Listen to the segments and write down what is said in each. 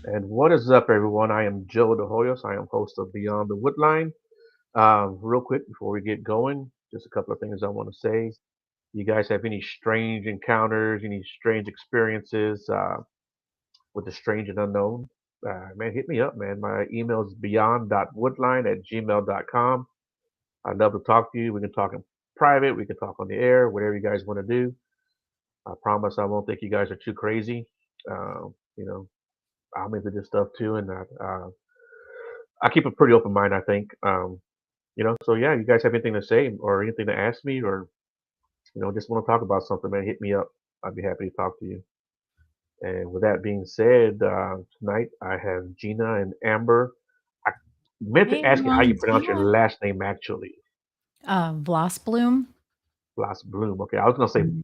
And what is up, everyone? I am Joe De Hoyos. I am host of Beyond the Woodline. Real quick before we get going, just a couple of things I want to say. You guys have any strange encounters, any strange experiences with the strange and unknown? Man, hit me up, man. My email is beyond.woodline@gmail.com. I'd love to talk to you. We can talk in private. We can talk on the air, whatever you guys want to do. I promise I won't think you guys are too crazy. You know, I'm into this stuff too, and I keep a pretty open mind, I think. So yeah, you guys have anything to say or anything to ask me, or just want to talk about something, man, hit me up. I'd be happy to talk to you. And with that being said, tonight I have Gina and Amber. I meant Hey to ask you how you everyone. pronounce your last name actually. Vlasblom. Bloom. Okay, I was gonna say Mm.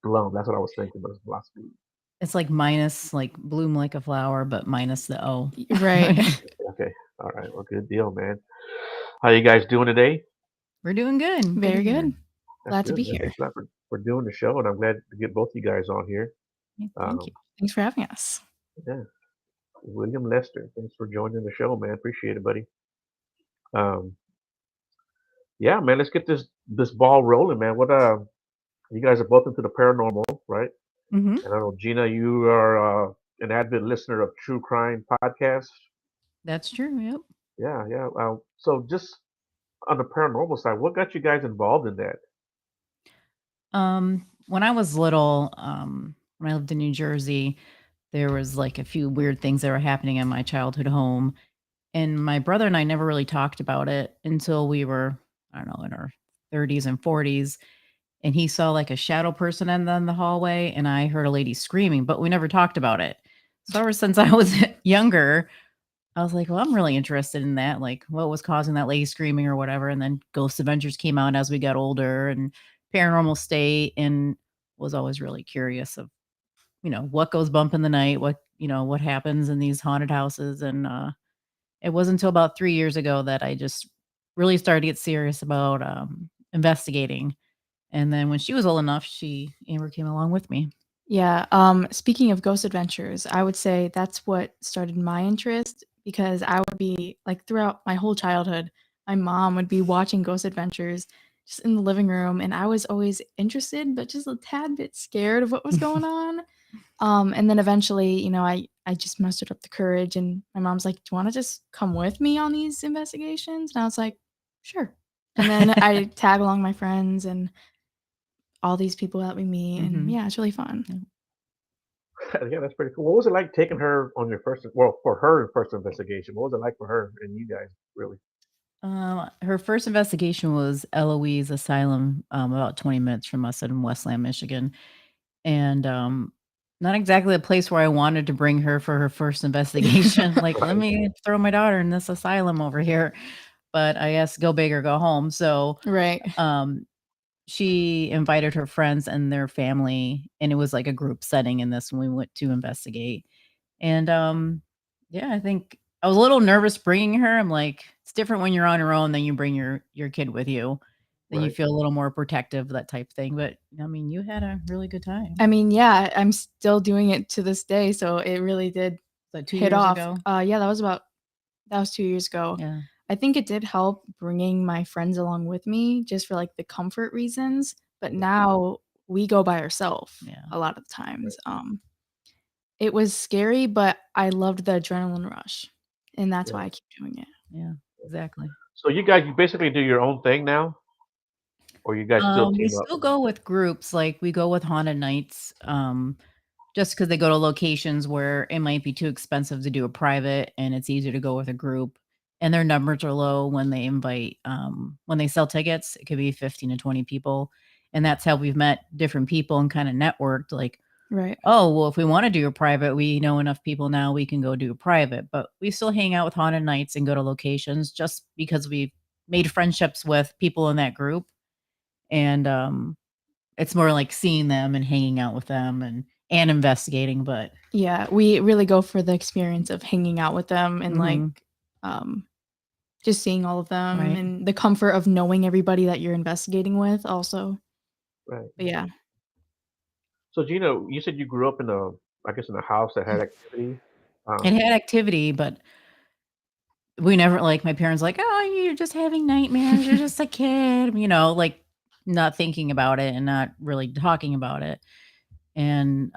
Blum. That's what I was thinking, but it's Bloom. It's like minus, like bloom like a flower, but minus the O. Right. Okay, all right. Well, good deal, man. How you guys doing today? We're doing good. Good to Very hear. good. That's Glad to good, be man. here. Thanks a lot for doing the show, and I'm glad to get both you guys on here. Yeah, thank Um, you. Thanks for having us. yeah, William Lester, thanks for joining the show, man. Appreciate it, buddy. Um, yeah, man, let's get this ball rolling, man. You guys are both into the paranormal, right? Hmm. And I know Gina, you are an avid listener of true crime podcasts. That's true. Yep. Yeah, yeah. So just on the paranormal side, what got you guys involved in that? When I was little, when I lived in New Jersey, there was like a few weird things that were happening in my childhood home. And my brother and I never really talked about it until we were, I don't know, in our 30s and 40s. And he saw like a shadow person in the hallway, and I heard a lady screaming, but we never talked about it. So ever since I was younger, I was like, well, I'm really interested in that. Like, what was causing that lady screaming or whatever. And then Ghost Adventures came out as we got older, and Paranormal State, and was always really curious of, what goes bump in the night, what happens in these haunted houses. And it wasn't until about 3 years ago that I just really started to get serious about investigating. And then when she was old enough, Amber came along with me. Yeah. Speaking of Ghost Adventures, I would say that's what started my interest because I would be like throughout my whole childhood, my mom would be watching Ghost Adventures just in the living room, and I was always interested, but just a tad bit scared of what was going on. And then eventually, I just mustered up the courage, and my mom's like, "Do you want to just come with me on these investigations?" And I was like, "Sure." And then I tag along my friends and all these people that we meet, and Hmm. yeah, it's really fun. Yeah, that's pretty cool. What was it like taking her on your first, well, for her first investigation? What was it like for her and you guys, really? Her first investigation was Eloise Asylum, about 20 minutes from us in Westland, Michigan. And not exactly a place where I wanted to bring her for her first investigation. Like, let Right. me throw my daughter in this asylum over here. But I guess go big or go home. So Right. um, she invited her friends and their family, and it was like a group setting in this when we went to investigate. And yeah, I think I was a little nervous bringing her. I'm like, it's different when you're on your own than you bring your kid with you. Then you Right. feel a little more protective, that type thing. But I mean, you had a really good time. I mean, yeah, I'm still doing it to this day, so it really did So two hit years off. ago. Yeah, that was 2 years ago. Yeah. I think it did help bringing my friends along with me just for, like, the comfort reasons, but now we go by ourselves Yeah. a lot of the Right. times. It was scary, but I loved the adrenaline rush, and that's Yeah. why I keep doing it. Yeah. Exactly. So you basically do your own thing now, or you guys still We team up? still go with groups, like, we go with haunted nights, just because they go to locations where it might be too expensive to do a private, and it's easier to go with a group, and their numbers are low when they invite, when they sell tickets, it could be 15 to 20 people, and that's how we've met different people and kinda networked, like, Right. "Oh, well, if we wanna do a private, we know enough people now, we can go do a private," but we still hang out with haunted nights and go to locations just because we've made friendships with people in that group, and, it's more like seeing them and hanging out with them and investigating, but Yeah, we really go for the experience of hanging out with them and, like, mhm, um, just seeing all of them right. and the comfort of knowing everybody that you're investigating with also. Right. But yeah. So Gina, you said you grew up in I guess in a house that had activity. It Um, had activity, but we never like my parents like, "Oh, you're just having nightmares. You're just a kid," like not thinking about it and not really talking about it. And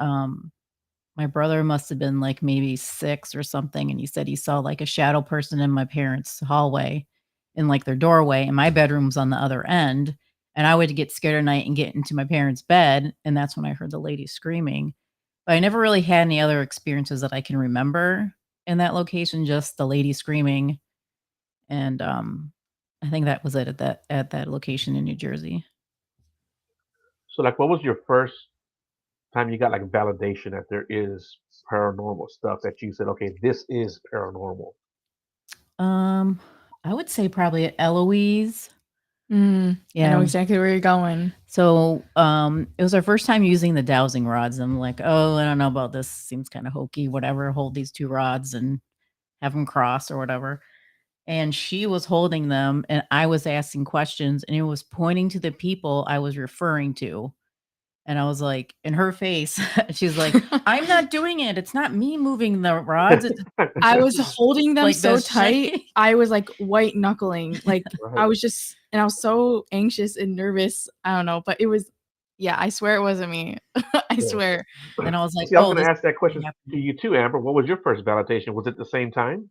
my brother must have been like maybe 6 or something, and he said he saw like a shadow person in my parents' hallway in like their doorway, and my bedroom's on the other end. And I would get scared at night and get into my parents' bed, and that's when I heard the lady screaming. But I never really had any other experiences that I can remember in that location, just the lady screaming. And I think that was it at that location in New Jersey. so like, what was your first time you got like validation that there is paranormal stuff that you said, okay, this is paranormal? Um, I would say probably at Eloise. I know Yeah. exactly where you're going. So, it was our first time using the dowsing rods. I'm like, "Oh, I don't know about this. Seems kinda hokey, whatever. Hold these 2 rods and have them cross or whatever." And she was holding them, and I was asking questions, and it was pointing to the people I was referring to. And I was like in her face, she's like, "I'm not doing it. It's not me moving the rods. It's I was holding them like so this tight, shake." I was, like, white knuckling, like, Right. I was just and I was so anxious and nervous, I don't know, but it was yeah, I swear it wasn't me. I Yeah. swear. And I was like, See, I was "Oh, going this to ask that really question to happened." you too, Amber. What was your first validation? Was it the same time?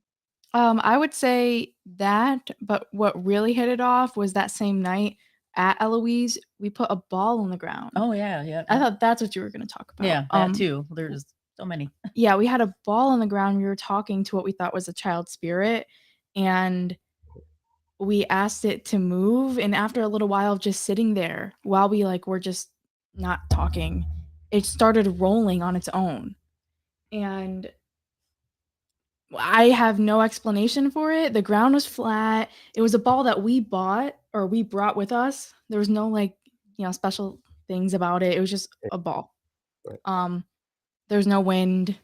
I would say that, but what really hit it off was that same night at Eloise, we put a ball on the ground. Oh, yeah, yeah, I yeah. thought that's what you were gonna talk about. Yeah, that too. There's so many. Yeah, we had a ball on the ground, we were talking to what we thought was a child spirit, and we asked it to move, and after a little while of just sitting there while we, like, were just not talking, it started rolling on its own, and I have no explanation for it. The ground was flat. It was a ball that we bought or we brought with us. There was no, like, special things about it. It was just Okay, a ball. right. Um, there was no wind.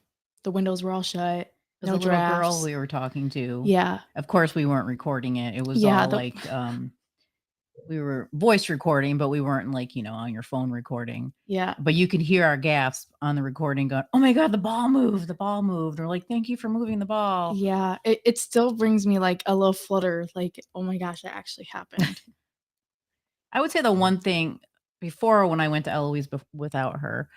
The windows were all shut. It was No a little girl drafts. we were talking to. Yeah. Of course, we weren't recording it. It was Yeah, all the like, we were voice recording, but we weren't like, on your phone recording. yeah. But you could hear our gasp on the recording going, "Oh my god, the ball moved, the ball moved." Or like, "Thank you for moving the ball." Yeah, it still brings me, like, a little flutter, like, "Oh my gosh, that actually happened." I would say the one thing before when I went to Eloise without her,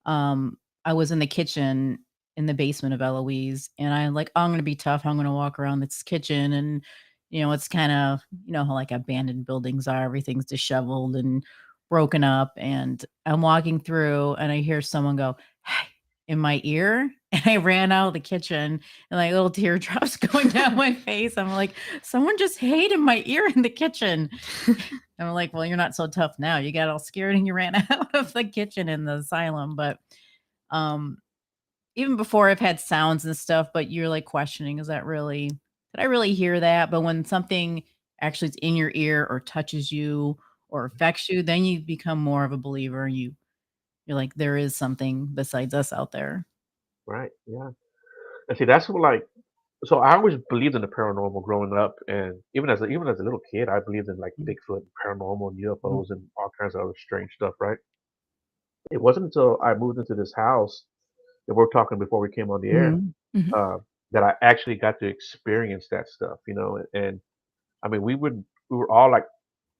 I was in the kitchen in the basement of Eloise, and I'm like, "Oh, I'm gonna be tough. I'm gonna walk around this kitchen." And it's kind of how like abandoned buildings are. Everything's disheveled and broken up, and I'm walking through, and I hear someone go, "Hey," in my ear, and I ran out of the kitchen, and like little teardrops going down my face. I'm like, "Someone just hate in my ear in the kitchen." And I'm like, "Well, you're not so tough now. You got all scared and you ran out of the kitchen in the asylum." But um, even before I've had sounds and stuff, but you're like questioning, did I really hear that? But when something actually is in your ear or touches you or affects you, then you become more of a believer. You're like, there is something besides us out there. Right. Yeah. And see, that's what like. So I always believed in the paranormal growing up, and even as a little kid, I believed in like Bigfoot, paranormal, and UFOs, and all kinds of other strange stuff. Right. It wasn't until I moved into this house that we're talking before we came on the air Mhm. Mhm. uh, that I actually got to experience that stuff. And I mean, we were all like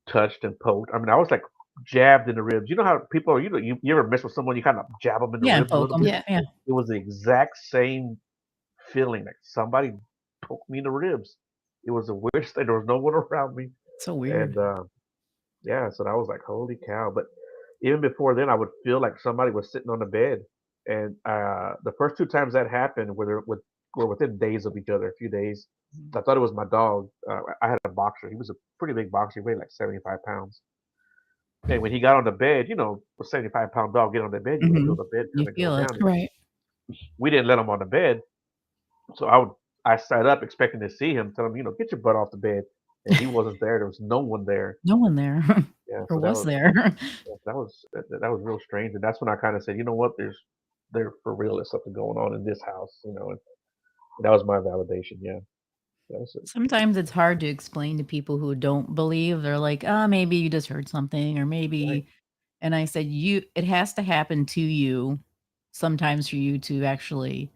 touched and poked. I mean, I was like jabbed in the ribs. You know how people are, you ever mess with someone, you kind of jab them in the Yeah, and ribs a poke little them. bit. Yeah. Yeah, It was the exact same feeling, like somebody poked me in the ribs. It was the weirdest thing. There was no one around me, so weird. and yeah, so I was like, holy cow! But even before then, I would feel like somebody was sitting on the bed, and the first two times that happened were within days of each other, a few days. I thought it was my dog. I had a boxer. He was a pretty big boxer. He weighed like 75 pounds. And when he got on the bed, a 75-pound dog get on the bed, you would feel Mhm. the bed You kind of go feel it. down. Right. We didn't let him on the bed, so I sat up expecting to see him, tell him, get your butt off the bed, and he wasn't there. There was no one there. No one there. Yeah, Or so that was was there? that was real strange, and that's when I kind of said, you know what, there for real there's something going on in this house, and that was my validation. Yeah, that's it. Sometimes it's hard to explain to people who don't believe. They're like, "Oh, maybe you just heard something," or Right, maybe. And I said, it has to happen to you sometimes for you to actually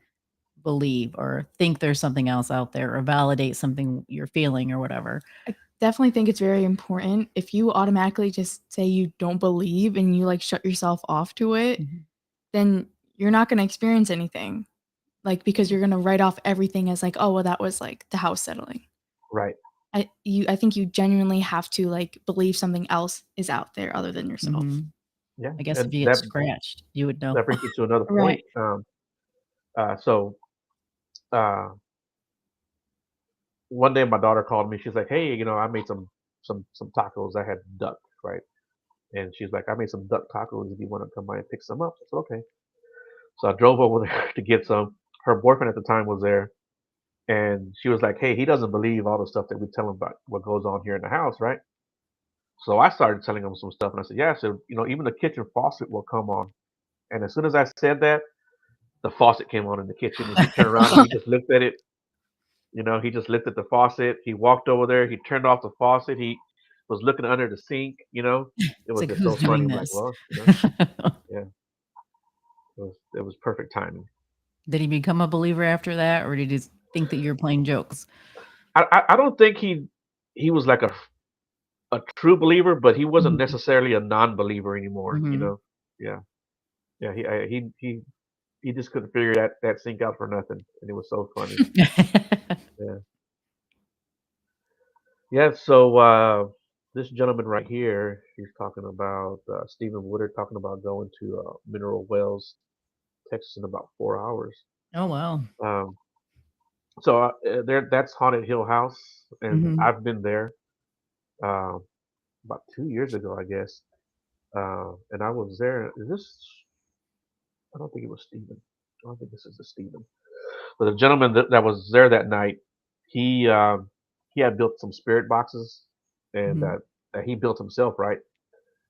believe or think there's something else out there or validate something you're feeling or whatever. I definitely think it's very important. If you automatically just say you don't believe and you like shut yourself off to it, Mhm. then you're not going to experience anything. Like because you're going to write off everything as like, oh, well, that was like the house settling. Right. I think you genuinely have to like believe something else is out there other than yourself. Mhm. Yeah. I guess if And you get scratched, you would know. that brings me to another Right. point. So uh, one day my daughter called me. She's like, "Hey, I made some tacos. I had duck, right?" And she's like, "I made some duck tacos. If you want to come by and pick some up," I said, "Okay." So I drove over there to get some. Her boyfriend at the time was there, and she was like, "Hey, he doesn't believe all the stuff that we tell him about what goes on here in the house, right?" So I started telling him some stuff, and I said, "Yeah." So even the kitchen faucet will come on, and as soon as I said that, the faucet came on in the kitchen, and he turned around and he just looked at it. He just lifted the faucet. He walked over there. He turned off the faucet. He was looking under the sink. It It's was like, just who's so funny. doing I'm like, this? well, yeah, it was perfect timing. Did he become a believer after that, or did he think that you're playing jokes? I don't think he was like a true believer, but he wasn't Mhm. necessarily a non-believer anymore. Mhm. Yeah, yeah. He just couldn't figure that sink out for nothing, and it was so funny. Yeah, yeah. So this gentleman right here, he's talking about Stephen Woodard talking about going to Mineral Wells, Texas in about 4 hours. Oh, wow. Um, so that's Haunted Hill House, and Mhm. I've been there uh, about 2 years ago, I guess. And I was there. Is this? I don't think it was Stephen. I don't think this is the Stephen. But the gentleman that was there that night, he had built some spirit boxes, and Mhm. that he built himself, right?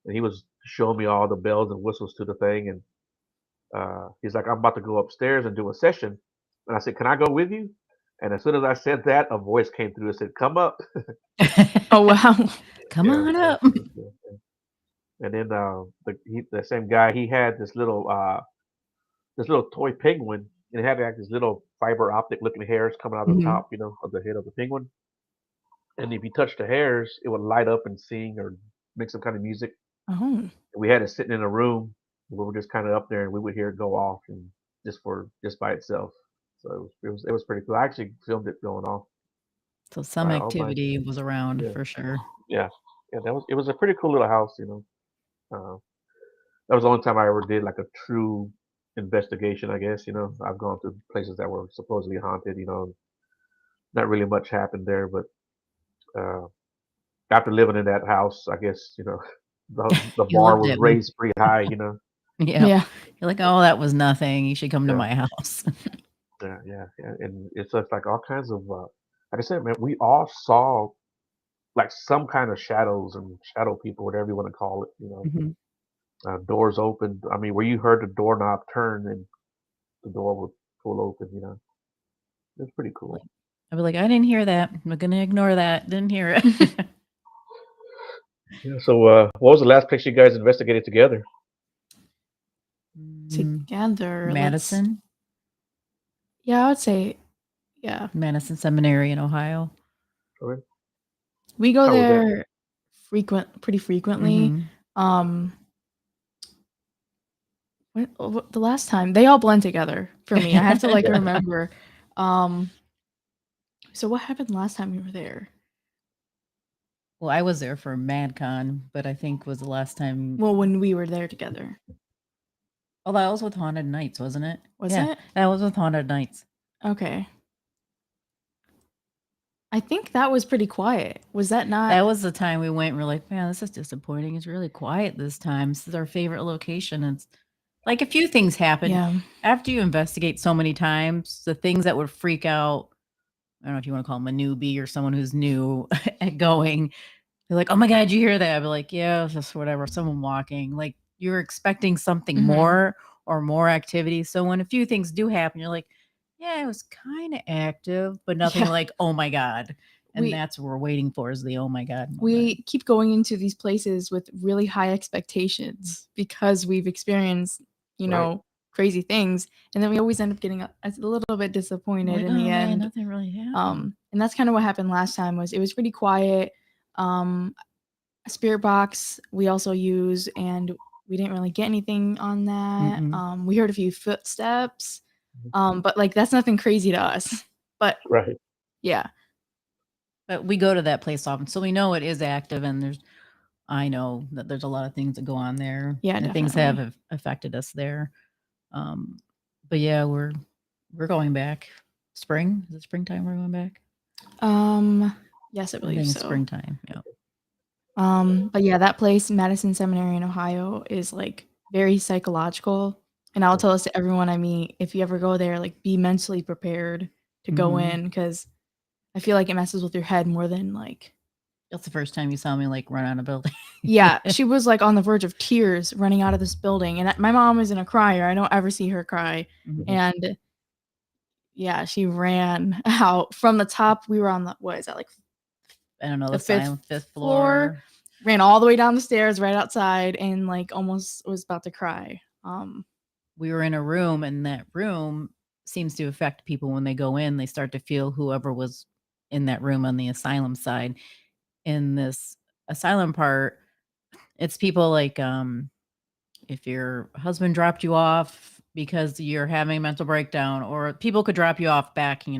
And he was showing me all the bells and whistles to the thing, and he's like, "I'm about to go upstairs and do a session," and I said, "Can I go with you?" And as soon as I said that, a voice came through and said, "Come up." Oh wow. Come Yeah, on yeah, up. yeah, yeah, yeah. And then the same guy, he had this little toy penguin, and it had like this little fiber optic looking hairs coming out of the Mhm. top, of the head of the penguin. And if you touch the hairs, it would light up and sing or make some kind of music. Oh. We had it sitting in a room. We were just kind of up there, and we would hear it go off, and just by itself. So it was pretty cool. I actually filmed it going off So some by all by activity was around yeah for sure. yeah yeah. It was a pretty cool little house. Uh, that was the only time I ever did like a true investigation. I guess I've gone to places that were supposedly haunted. Not really much happened there, but uh, after living in that house, I guess the You bar lived was it. Mm. raised pretty high. Yep. Yeah. You're like, "Oh, that was nothing. You should come to Yeah, my house." yeah, yeah, yeah. And it's just like all kinds of like I said, man, we all saw like some kind of shadows and shadow people, whatever you want to call it. Mhm. Doors opened. I mean, where you heard the doorknob turn and the door would pull open. It's pretty Like, cool. I'd be like, "I didn't hear that. I'm gonna ignore that. Didn't hear it." Yeah. So, what was the last place you guys investigated together? Mm, Together, let's Madison. yeah, I would say yeah. Madison Seminary in Ohio. Okay. We go How was that? there pretty frequently. Mhm. Um the last time they all blend together for me. I have to like Yeah. remember. Um so what happened last time we were there? Well, I was there for MadCon, but I think was the last time. Well, when we were there together. Oh, that was with Haunted Nights, wasn't it? Was Yeah, it? that was with Haunted Nights. Okay. I think that was pretty quiet. Was that not? That was the time we went and we're like, "Man, this is disappointing. It's really quiet this time. This is our favorite location." It's like a few things happen. Yeah. After you investigate so many times, the things that would freak out, I don't know if you wanna call them a newbie or someone who's new at going, they're like, "Oh my god, you hear that?" I'd be like, "Yeah, it's just whatever, someone walking." Like, you're expecting something Mhm. more or more activity, so when a few things do happen, you're like, "Yeah, it was kinda active, but nothing Yeah. like, oh my god." And We that's what we're waiting for is the "oh my god" moment. we keep going into these places with really high expectations because we've experienced, you Right. know, crazy things, and then we always end up getting a little bit disappointed Like, in the oh man, end. nothing really happened. And that's kind of what happened last time. Was it was pretty quiet. A spirit box we also use, and we didn't really get anything on that. Mm-mm. We heard a few footsteps, but like that's nothing crazy to us. But Right. yeah, But we go to that place often, so we know it is active, and I know that there's a lot of things that go on there. Yeah, and things have definitely. affected us there. But yeah, we're going back. Spring? Is it springtime we're going back? Yes, I I believe think it's so. springtime. Yeah. But yeah, that place, Madison Seminary in Ohio, is like very psychological. And I'll tell this to everyone I meet, if you ever go there, like be mentally prepared to go Mhm. in, because I feel like it messes with your head more than like. That's the first time you saw me like run out of building. Yeah, she was like on the verge of tears running out of this building, and my mom isn't a crier. I don't ever see her cry, Mhm. and yeah, she ran out from the top. We were on the, what is that, like I don't know, the the fifth fifth floor. ran all the way down the stairs right outside, and like almost was about to cry. We were in a room, and that room seems to affect people when they go in. They start to feel whoever was in that room on the asylum side. In this asylum part, it's people like if your husband dropped you off because you're having a mental breakdown, or people could drop you off back, late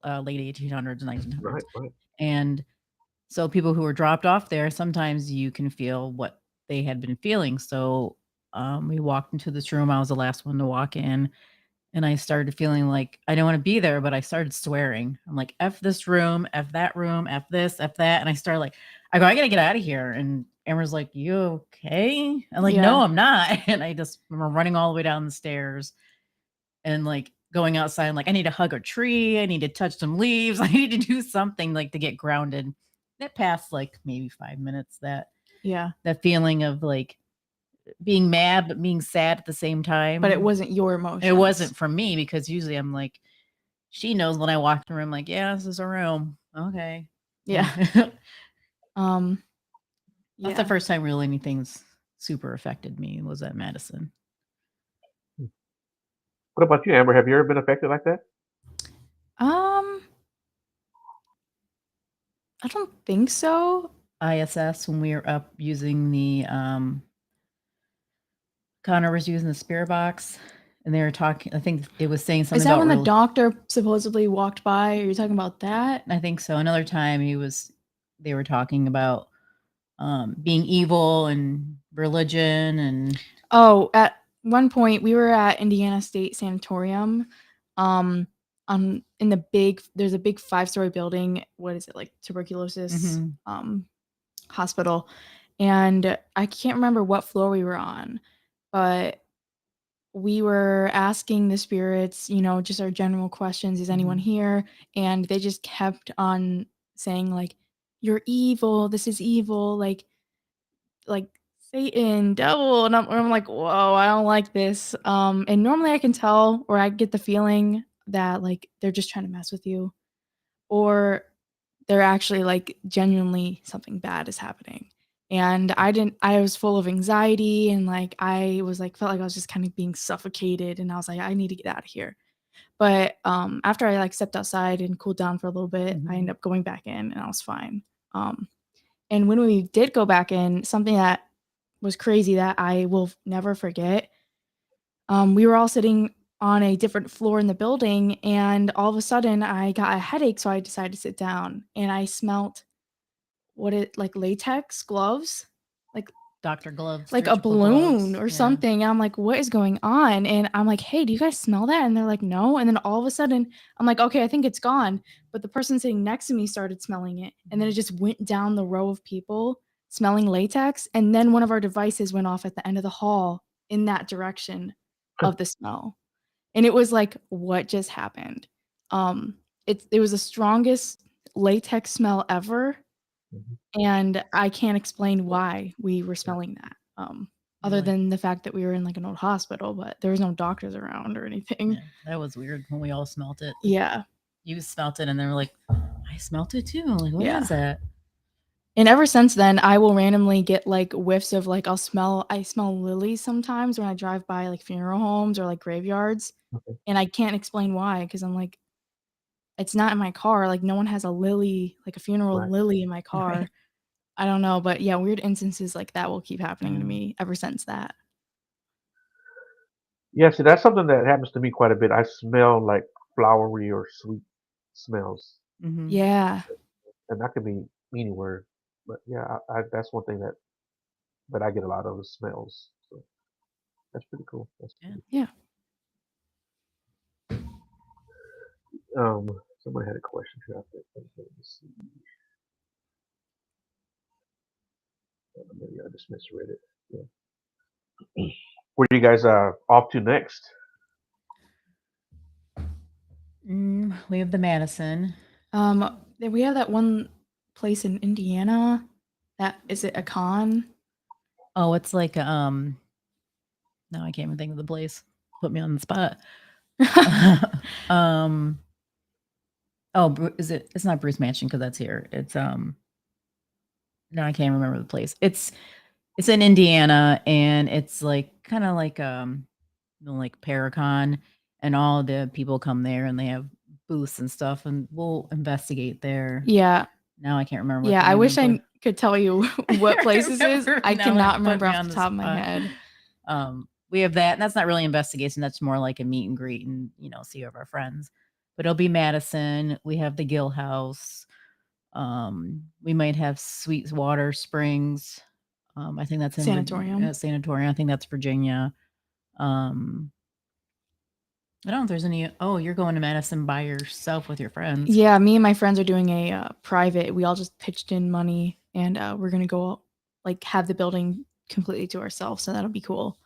1800s, 1900s. Right. Right. And so people who were dropped off there, sometimes you can feel what they had been feeling. So we walked into this room. I was the last one to walk in. And I started feeling like I didn't want to be there, but I started swearing. I'm like, F this room, F that room, F this, F that. And I started like, I go, I gotta get out of here. And Amber's like, you okay? I'm like, no, Yeah. I'm not. And I just remember running all the way down the stairs and like going outside. I'm like, I need to hug a tree. I need to touch some leaves. I need to do something like to get grounded. That passed like maybe 5 minutes. Yeah, That feeling of like being mad but being sad at the same time. but it wasn't your emotions. It wasn't for me, because usually I'm like, she knows when I walk in the room, like, yeah, this is a room. Okay. Yeah. That's the first time really anything's super affected me, was at Madison. What about you, Amber? Have you ever been affected like that? I don't think so. ISS, when we were up using the Connor was using the spirit box, and they were talking, I think it was saying something Is that about when the doctor supposedly walked by? Are you talking about that? I think so. Another time they were talking about being evil and religion and Oh, at one point we were at Indiana State Sanatorium. In the there's a big 5-story building. What is it, like tuberculosis hospital? And I can't remember what floor we were on, but we were asking the spirits, just our general questions. Is anyone here? And they just kept on saying like, "You're evil. This is evil." Like Satan, devil, and I'm like, whoa, I don't like this. And normally I can tell, or I get the feeling that like they're just trying to mess with you, or they're actually like genuinely something bad is happening. And I was full of anxiety, and like I was like felt like I was just kind of being suffocated, and I was like, I need to get out of here. But after I like stepped outside and cooled down for a little bit, I ended up going back in, and I was fine. And when we did go back in, something that was crazy that I will never forget. We were all sitting on a different floor in the building, and all of a sudden I got a headache, so I decided to sit down, and I smelt like latex gloves, like Dr. Gloves, like a surgical balloon gloves. or Yeah. something. And I'm like, what is going on? And I'm like, hey, do you guys smell that? And they're like, no. And then all of a sudden, I'm like, okay, I think it's gone. But the person sitting next to me started smelling it. And then it just went down the row of people smelling latex. And then one of our devices went off at the end of the hall in that direction of the smell. And it was like, what just happened? It was the strongest latex smell ever. And I can't explain why we were smelling that, other Really? than the fact that we were in, like, an old hospital, but there was no doctors around or anything. Yeah, that was weird when we all smelt it. Yeah. You smelt it, and they were like, I smelt it too. I'm like, what is Yeah. that? And ever since then, I will randomly get like whiffs of like I smell lilies sometimes when I drive by like funeral homes or like graveyards, Okay. and I can't explain why because I'm like, it's not in my car. Like no one has a lily, like a funeral Right. lily in my car. Right. I don't know, but yeah, weird instances like that will keep happening to Yeah. me ever since that. Yeah, see, that's something that happens to me quite a bit. I smell like flowery or sweet smells, Mm-hmm. Yeah. and that could be anywhere. But yeah, that's one thing that I get a lot of is smells. So that's pretty cool. That's Yeah. pretty. Yeah. Somebody had a question here. Let me see. Maybe I just misread it. Yeah. Where are you guys off to next? We have the Madison. Then we have that one place in Indiana. That is it a con? Oh, it's like no, I can't even think of the place. Put me on the spot. um is it? It's not Bruce Mansion because that's here. It's no, I can't remember the place. It's in Indiana, and it's like kind of like like Paracon, and all the people come there, and they have booths and stuff, and we'll investigate there. Yeah. Now I can't remember what Yeah, the I name wish of the I could tell you what place this is. I now it cannot put remember me off on the the top of my spot. head. We have that, and that's not really investigation. That's more like a meet and greet, and see of our friends. But it'll be Madison. We have the Gill House. We might have Sweetwater Springs. I think that's in Sanatorium. Sanatorium. I think that's Virginia. Um, I don't know if there's any. Oh, you're going to Madison by yourself with your friends. Yeah, me and my friends are doing a private. We all just pitched in money, and we're gonna go like have the building completely to ourselves. So that'll be cool.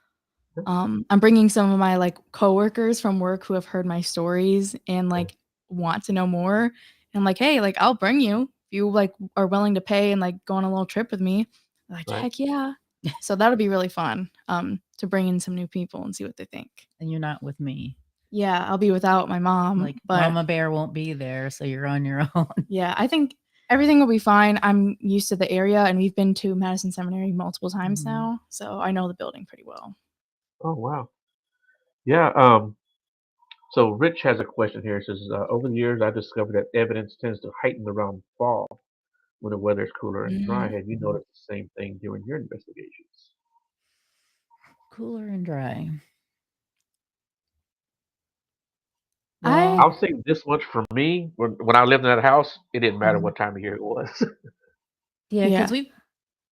I'm bringing some of my like coworkers from work who have heard my stories and like want to know more. And I'm like, hey, like I'll bring you if you like are willing to pay and like go on a little trip with me. They're like, Right. heck yeah. So that'll be really fun. To bring in some new people and see what they think. And you're not with me. Yeah, I'll be without my mom. Like but Mama Bear won't be there, so you're on your own. yeah, I think everything will be fine. I'm used to the area, and we've been to Madison Seminary multiple times now, so I know the building pretty well. Oh wow. Yeah. So Rich has a question here. It says, over the years, I discovered that evidence tends to heighten around fall when the weather is cooler and dry. Have you noticed the same thing during your investigations? Cooler and dry. I I'll say this much for me. When I lived in that house, it didn't matter Mhm. what time of year it was. Yeah, because Yeah. we've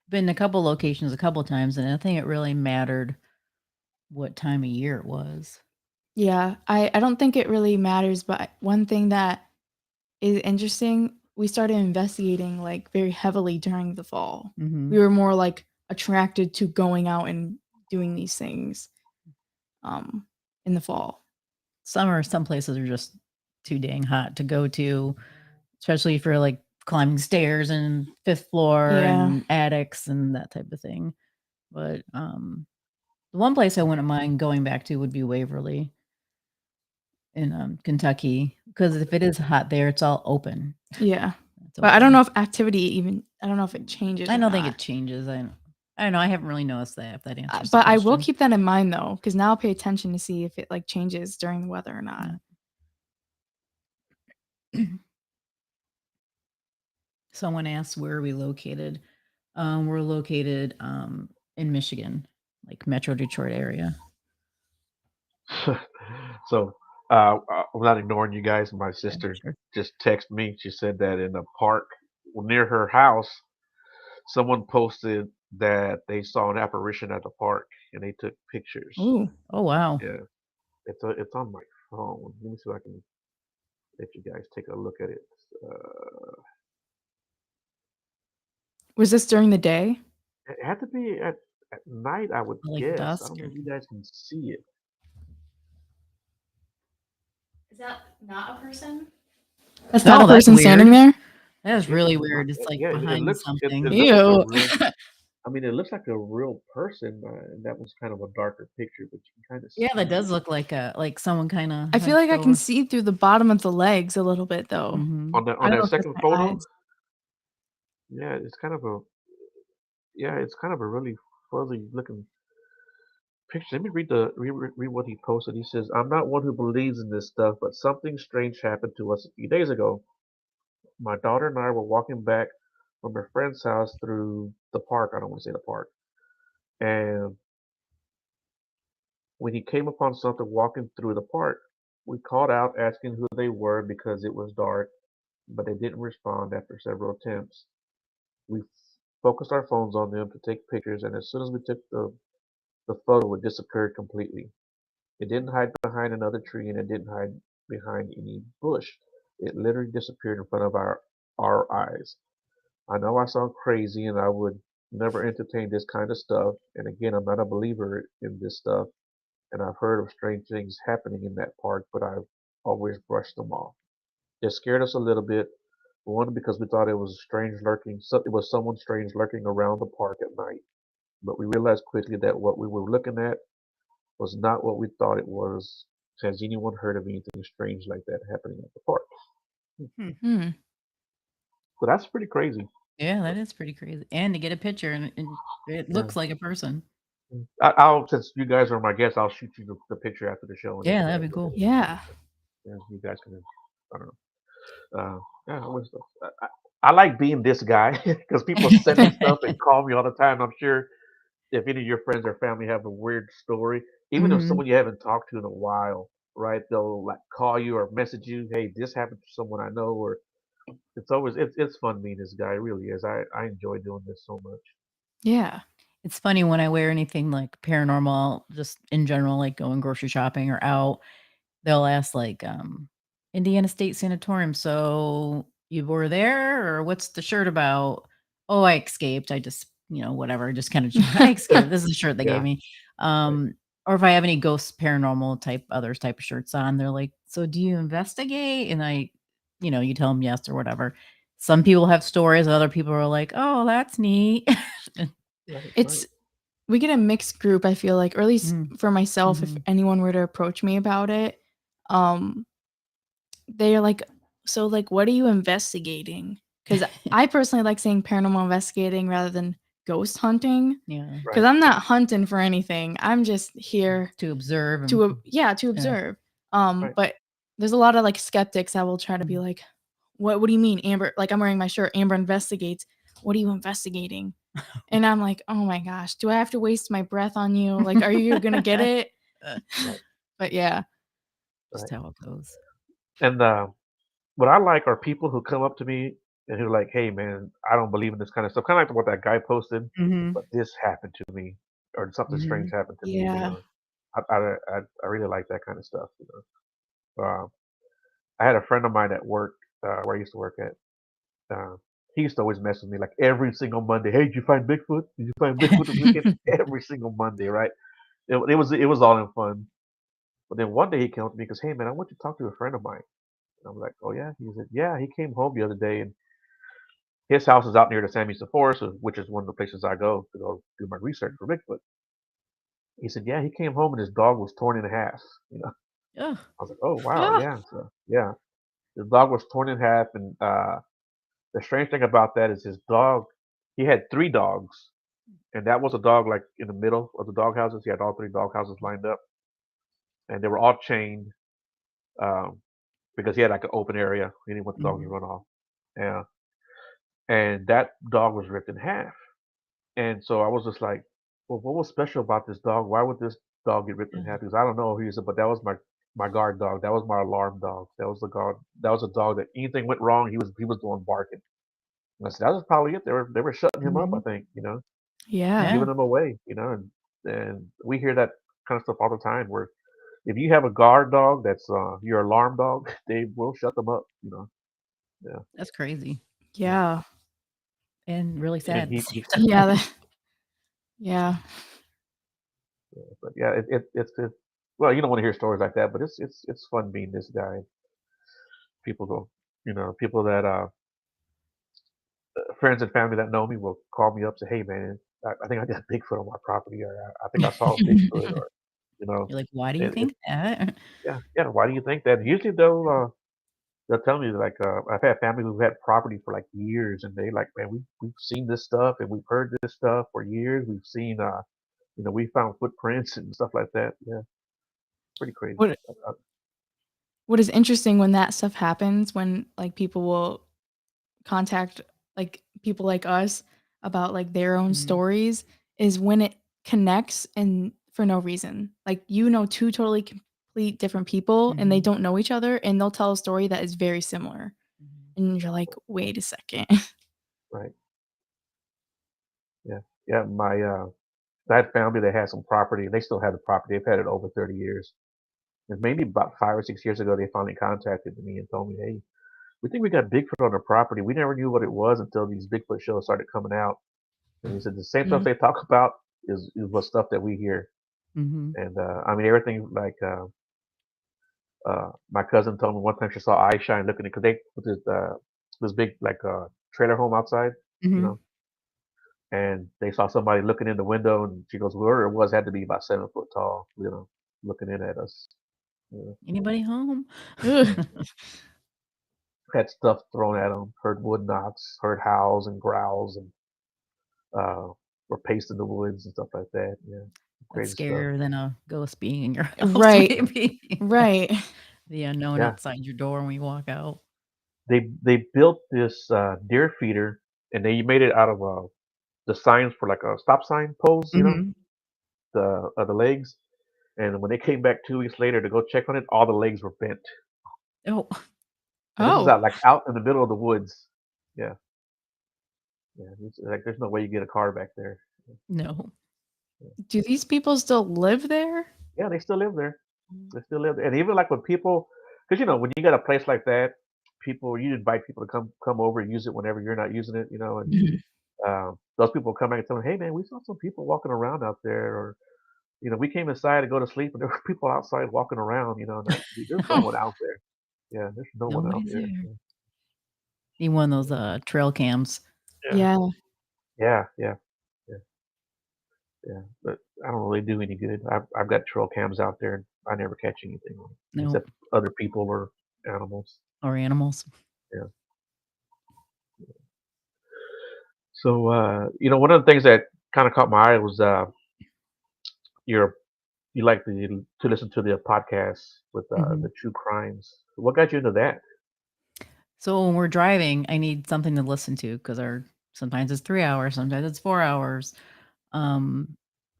been to a couple locations a couple times, and I think it really mattered what time of year it was. Yeah, I don't think it really matters, but one thing that is interesting, we started investigating like very heavily during the fall. Mhm. We were more like attracted to going out and doing these things in the fall. Some places are just too dang hot to go to, especially if you're like climbing stairs and fifth floor Yeah. and attics and that type of thing. But the one place I wouldn't mind going back to would be Waverly in Kentucky, because if it is hot there, it's all open. Yeah. It's But I don't open. know if activity even I don't know if it changes I or don't think not. it changes. I don't know. I haven't really noticed that. If that answers the But I will question. keep that in mind though, because now I'll pay attention to see if it like changes during the weather or not. Someone asked where are we located. We're located in Michigan, like Metro Detroit area. So I'm not ignoring you guys. My Yeah, sister sure. just texted me. She said that in the park near her house, someone posted that they saw an apparition at the park and they took pictures. Ooh. Oh wow. Yeah, it's on my phone. Let me see if I can let you guys take a look at it. Uh, Was this during the day? it had to be at night, I would Like guess. I dusk. don't know if you guys can see it. Is that not a person? That's No, not a that's person standing weird. there? That is Yeah, really it's not. weird. It's like Yeah, it behind looks it something. looks like a Ew. real. I mean, it looks like a real person. And that was kind of a darker picture, but you can kind of Yeah, that see does look like someone kind of I feel like I can see through the bottom of the legs a little bit though. Mm-hmm. on I on don't know that if that's second my photo. eyes. yeah, it's kind of a really fuzzy looking picture. Let me read what he posted. He says, "I'm not one who believes in this stuff, but something strange happened to us a few days ago. My daughter and I were walking back from a friend's house through the park. I don't want to say the park. And when he came upon something walking through the park, we called out asking who they were because it was dark, but they didn't respond after several attempts. We focused our phones on them to take pictures, and as soon as we took the photo, it disappeared completely. It didn't hide behind another tree, and it didn't hide behind any bush. It literally disappeared in front of our eyes. I know I sound crazy, and I would never entertain this kind of stuff. And again, I'm not a believer in this stuff, and I've heard of strange things happening in that park, but I've always brushed them off. It scared us a little bit. One, because we thought it was it was someone strange lurking around the park at night. But we realized quickly that what we were looking at was not what we thought it was. Has anyone heard of anything strange like that happening at the park? Hmm. Hmm. So that's pretty crazy. Yeah, that is pretty crazy. And to get a picture and it Yeah. looks like a person. I'll since you guys are my guests, I'll shoot you the picture after the show, and then Yeah, you that'd guys be look cool. at it. Yeah. Yeah, you guys can. I don't know. Yeah, I like being this guy because people send me stuff and call me all the time. I'm sure if any of your friends or family have a weird story, even if Hmm. someone you haven't talked to in a while, right? They'll like call you or message you, "Hey, this happened to someone I know," or it's fun being this guy. It really is. I enjoy doing this so much. Yeah. It's funny when I wear anything like paranormal, just in general, like going grocery shopping or out, they'll ask like, Indiana State Sanatorium, "So you were there, or what's the shirt about?" "Oh, I escaped. I just, whatever, just kinda I escaped. This is the shirt they gave Yeah, me." right, Or if I have any ghost, paranormal other type of shirts on, they're like, "So do you investigate?" And you tell them yes or whatever. Some people have stories, other people are like, "Oh, that's neat." right, right. It's we get a mixed group, I feel like, or at least Mm. for myself, if Mhm. anyone were to approach me about it, um, they're like, "So, like, what are you investigating?" Because I personally like saying paranormal investigating rather than ghost hunting, Yeah. because Right, I'm not hunting for anything. I'm just here To observe and to yeah, to yeah. observe. right, But there's a lot of, like, skeptics that will try to be Mm. like, What do you mean, Amber?" Like, I'm wearing my shirt, "Amber investigates." "What are you investigating?" And I'm like, "Oh my gosh, do I have to waste my breath on you? Like, are you gonna get it?" right, But yeah. Just right. how it goes. And what I like are people who come up to me and who are like, "Hey, man, I don't believe in this kind of stuff." Kind of like what that guy posted, Mhm. but this happened to me, or something strange Mhm. happened to me. Yeah. I really like that kind of stuff. I had a friend of mine at work where I used to work at. Uh, he used to always mess with me like every single Monday. Hey, did you find Bigfoot? Did you find Bigfoot this weekend? Every single Monday, right? It was all in fun. But then one day he came up to me and goes, "Hey, man, I want you to talk to a friend of mine." And I'm like, "Oh yeah." He said, "Yeah, he came home the other day and his house is out near the San Luis Forest, which is one of the places I go to go do my research for Bigfoot." He said, "Yeah, he came home and his dog was torn in half." You know, Ugh. I was like, "Oh wow, Ah. yeah." So yeah, his dog was torn in half, and the strange thing about that is his dog. He had three dogs, and that was a dog like in the middle of the dog houses. He had all three dog houses lined up, and they were all chained um, because he had like an open area. He didn't want the dogs to Mhm. run off. Yeah, and that dog was ripped in half. And so I was just like, well, what was special about this dog? Why would this dog get ripped in half? Because I don't know. He said, but that was my guard dog. That was my alarm dog. That was the guard. That was a dog that anything went wrong, he was doing barking. And I said that was probably it. They were shutting him up. I Mhm. think Yeah. Yeah, giving him away. And we hear that kind of stuff all the time. Where if you have a guard dog that's your alarm dog, they will shut them up. Yeah. that's crazy Yeah. Yeah. and really And sad at the same Yeah, time. yeah. but yeah, it's well, you don't want to hear stories like that, but it's fun being this guy. People go, people that friends and family that know me will call me up, say, "Hey, man, I think I got Bigfoot on my property, or I think I saw a Bigfoot, or you know, You're like, "Why do you it think that?" yeah, yeah. Why do you think that?" Usually they'll they'll tell me like I've had family who've had property for like years, and they like, man, we've seen this stuff and we've heard this stuff for years. We've seen we found footprints and stuff like that. Yeah, pretty crazy. What what is interesting when that stuff happens, when like people will contact like people like us about like their own Mhm. stories, is when it connects and for no reason. Like two totally complete different people and they Mhm. don't know each other and they'll tell a story that is very similar. Mhm. And you're like, wait a second. Right. Yeah. Yeah. I had family that had some property, and they still have the property. They've had it over 30 years. And maybe about 5 or 6 years ago, they finally contacted me and told me, "Hey, we think we got Bigfoot on the property. We never knew what it was until these Bigfoot shows started coming out." And he said the same stuff Mm. they talk about is what stuff that we hear. Mhm. And I mean, everything like my cousin told me one time she saw eyes shine looking at because they put this big like trailer home outside, you Mhm. know, and they saw somebody looking in the window, and she goes, "Whoever it was had to be about 7 foot tall, looking in at us." You know, Anybody home? Ugh. had stuff thrown at them, heard wood knocks, heard howls and growls, and uh, were paced in the woods and stuff like that. Yeah, That's crazy stuff. scarier than a ghost being in your house, Right. maybe. Right. The unknown Yeah, outside your door when you walk out. they built this deer feeder, and they made it out of the signs for like a stop sign poles, Mhm. the legs. And when they came back 2 weeks later to go check on it, all the legs were bent. Oh, And this is Oh, out in the middle of the woods. Yeah, yeah. It's like there's no way you get a car back there. no. do these people still live there? Yeah, they still live there. They still live there. And even like when people, because when you got a place like that, you invite people to come over and use it whenever you're not using it, and Mhm. those people come back and tell me, hey man, we saw some people walking around out there, or we came inside to go to sleep and there were people outside walking around, and like, dude, there's no one out there. Yeah, there's no one out Nobody's there. there. Need one of those trail cams. Yeah, Yeah. yeah, yeah, yeah, yeah. But I don't really do any good. I've got trail cams out there, and I never catch anything on it, No. except other people or animals. Or animals. Yeah. So, one of the things that kind of caught my eye was you're you like to listen to the podcasts with Mhm. the true crimes. What got you into that? So when we're driving, I need something to listen to because our sometimes it's 3 hours, sometimes it's 4 hours. Um,